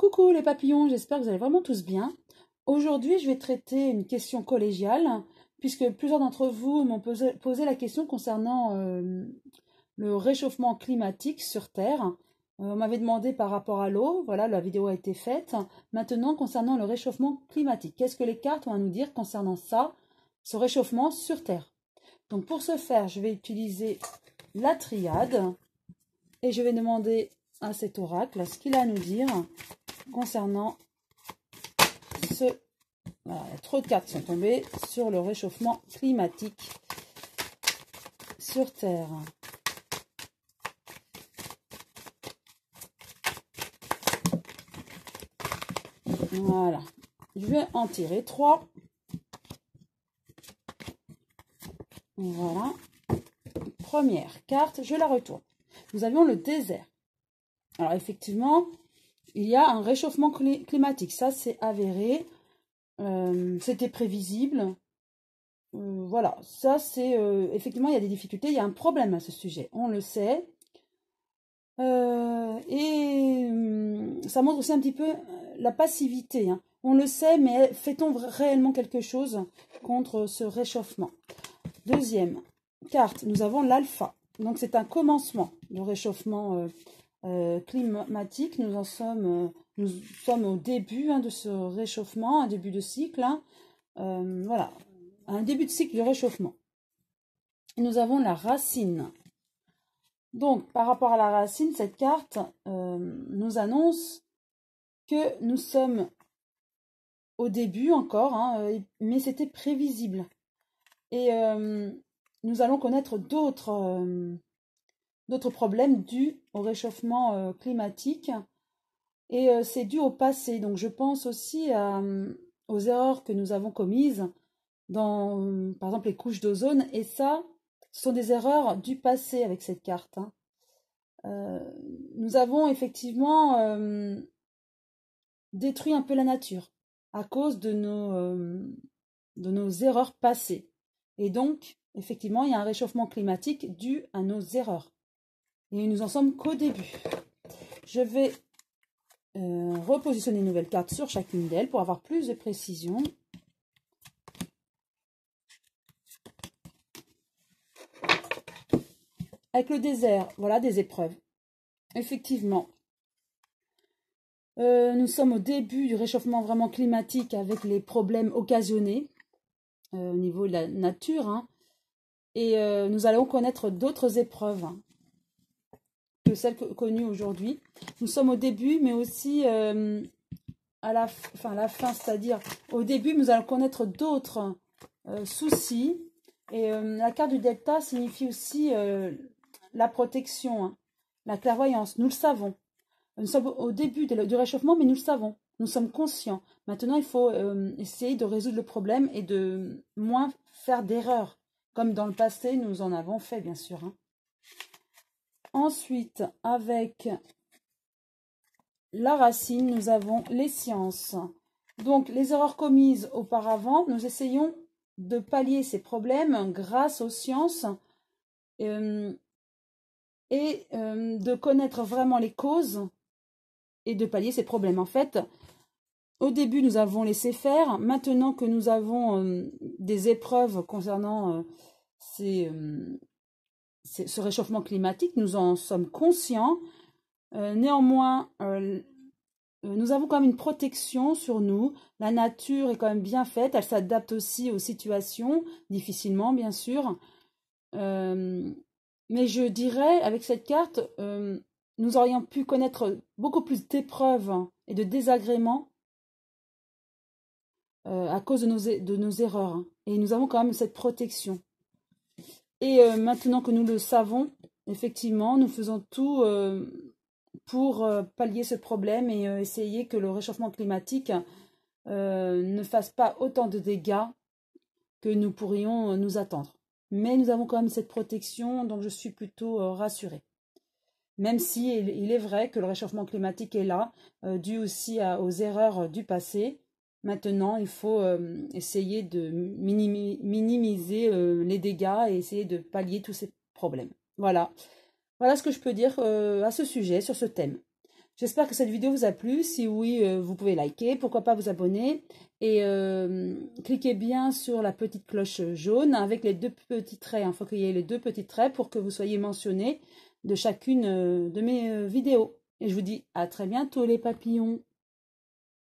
Coucou les papillons, j'espère que vous allez vraiment tous bien. Aujourd'hui, je vais traiter une question collégiale, puisque plusieurs d'entre vous m'ont posé la question concernant le réchauffement climatique sur Terre. On m'avait demandé par rapport à l'eau, voilà, la vidéo a été faite. Maintenant, concernant le réchauffement climatique, qu'est-ce que les cartes ont à nous dire concernant ça, ce réchauffement sur Terre? Donc pour ce faire, je vais utiliser la triade et je vais demander à cet oracle ce qu'il a à nous dire concernant ce... Voilà, trop de cartes sont tombées sur le réchauffement climatique sur Terre. Voilà, je vais en tirer 3. Voilà, première carte, je la retourne. Nous avions le désert. Alors effectivement, il y a un réchauffement climatique, ça c'est avéré, c'était prévisible. Voilà, ça c'est effectivement il y a des difficultés, il y a un problème à ce sujet, on le sait. Ça montre aussi un petit peu la passivité, hein. On le sait, mais fait-on réellement quelque chose contre ce réchauffement? Deuxième carte, nous avons l'alpha. Donc c'est un commencement de réchauffement climatique. Nous sommes au début de ce réchauffement, un début de cycle. Voilà, un début de cycle de réchauffement. Et nous avons la racine. Donc, par rapport à la racine, cette carte nous annonce que nous sommes au début encore, mais c'était prévisible. Et nous allons connaître d'autres problèmes dus au réchauffement climatique. Et c'est dû au passé. Donc, je pense aussi aux erreurs que nous avons commises dans, par exemple, les couches d'ozone. Et ça, ce sont des erreurs du passé avec cette carte. Nous avons effectivement détruit un peu la nature à cause de nos erreurs passées. Et donc, effectivement, il y a un réchauffement climatique dû à nos erreurs. Et nous en sommes qu'au début. Je vais repositionner une nouvelle carte sur chacune d'elles pour avoir plus de précision. Avec le désert, voilà des épreuves. Effectivement, nous sommes au début du réchauffement vraiment climatique avec les problèmes occasionnés au niveau de la nature. Et nous allons connaître d'autres épreuves que celles connues aujourd'hui. Nous sommes au début, mais aussi à la fin, c'est-à-dire au début, nous allons connaître d'autres soucis. Et la carte du delta signifie aussi la protection, la clairvoyance. Nous le savons. Nous sommes au début du réchauffement, mais nous le savons. Nous sommes conscients. Maintenant, il faut essayer de résoudre le problème et de moins faire d'erreurs. Comme dans le passé, nous en avons fait, bien sûr. Ensuite, avec la racine, nous avons les sciences. Donc, les erreurs commises auparavant, nous essayons de pallier ces problèmes grâce aux sciences et de connaître vraiment les causes et de pallier ces problèmes. En fait, au début, nous avons laissé faire. Maintenant que nous avons des épreuves concernant ce réchauffement climatique, nous en sommes conscients. Néanmoins, nous avons quand même une protection sur nous. La nature est quand même bien faite. Elle s'adapte aussi aux situations, difficilement bien sûr. Mais je dirais, avec cette carte, nous aurions pu connaître beaucoup plus d'épreuves et de désagréments à cause de nos erreurs. Et nous avons quand même cette protection. Et maintenant que nous le savons, effectivement, nous faisons tout pour pallier ce problème et essayer que le réchauffement climatique ne fasse pas autant de dégâts que nous pourrions nous attendre. Mais nous avons quand même cette protection, donc je suis plutôt rassurée. Même si il est vrai que le réchauffement climatique est là, dû aussi aux erreurs du passé. Maintenant, il faut essayer de minimiser les dégâts et essayer de pallier tous ces problèmes. Voilà. Voilà ce que je peux dire à ce sujet, sur ce thème. J'espère que cette vidéo vous a plu. Si oui, vous pouvez liker, pourquoi pas vous abonner. Et cliquez bien sur la petite cloche jaune avec les deux petits traits. Il faut qu'il y ait les deux petits traits pour que vous soyez mentionné de chacune de mes vidéos. Et je vous dis à très bientôt les papillons.